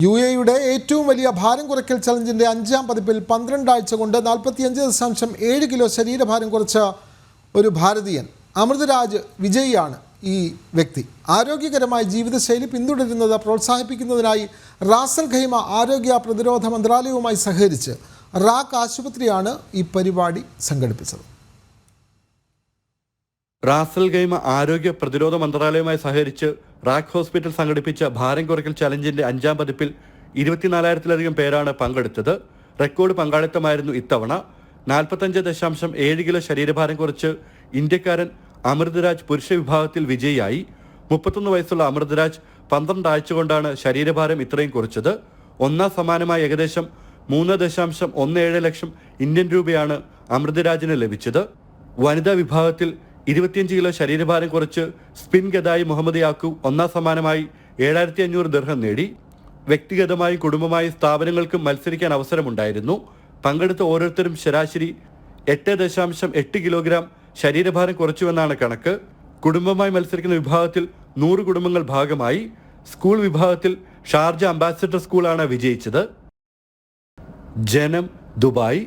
UAEയുടെ ഏറ്റവും വലിയ ഭാരം കുറയ്ക്കൽ ചലഞ്ചിന്റെ 5ാം പതിപ്പിൽ 12 ആഴ്ച കൊണ്ട് 45.7 കിലോ ശരീരഭാരം കുറച്ച ഒരു ഭാരതീയൻ അമൃതരാജ് വിജയിയാണ് ഈ വ്യക്തി. ആരോഗ്യകരമായ ജീവിതശൈലി പിന്തുടരുന്നത് പ്രോത്സാഹിപ്പിക്കുന്നതിനായി റാസൽ ഖൈമ ആരോഗ്യ പ്രതിരോധ മന്ത്രാലയവുമായി സഹകരിച്ച് റാക്ക് ആശുപത്രിയാണ് ഈ പരിപാടി സംഘടിപ്പിച്ചത്. റാസൽ ഖൈമ ആരോഗ്യ പ്രതിരോധ മന്ത്രാലയവുമായി സഹകരിച്ച് റാക്ക് ഹോസ്പിറ്റൽ സംഘടിപ്പിച്ച ഭാരം കുറയ്ക്കൽ ചലഞ്ചിന്റെ 5ാം പതിപ്പിൽ 24,000-ലധികം പേരാണ് പങ്കെടുത്തത്. റെക്കോർഡ് പങ്കാളിത്തമായിരുന്നു ഇത്തവണ. 45.7 കിലോ ശരീരഭാരം കുറച്ച് ഇന്ത്യക്കാരൻ അമൃതരാജ് പുരുഷ വിഭാഗത്തിൽ വിജയിയായി. 31 വയസ്സുള്ള അമൃതരാജ് 12 ആഴ്ച കൊണ്ടാണ് ശരീരഭാരം ഇത്രയും കുറച്ചത്. ഒന്നാം സമ്മാനമായി ഏകദേശം 3.17 ലക്ഷം ഇന്ത്യൻ രൂപയാണ് അമൃതരാജിന് ലഭിച്ചത്. വനിതാ വിഭാഗത്തിൽ 25 കിലോ ശരീരഭാരം കുറച്ച് സ്പിൻ ഗദായി മുഹമ്മദ് യാക്കൂബ് ഒന്നാം സമ്മാനമായി 7,500 ദിർഹം നേടി. വ്യക്തിഗതമായും കുടുംബമായും സ്ഥാപനങ്ങൾക്കും മത്സരിക്കാൻ അവസരമുണ്ടായിരുന്നു. പങ്കെടുത്ത ഓരോരുത്തരും ശരാശരി 8.8 കിലോഗ്രാം ശരീരഭാരം കുറച്ചുവെന്നാണ് കണക്ക്. കുടുംബമായി മത്സരിക്കുന്ന വിഭാഗത്തിൽ 100 കുടുംബങ്ങൾ ഭാഗമായി. സ്കൂൾ വിഭാഗത്തിൽ ഷാർജ അംബാസിഡർ സ്കൂളാണ് വിജയിച്ചത്. ജനം, ദുബായ്.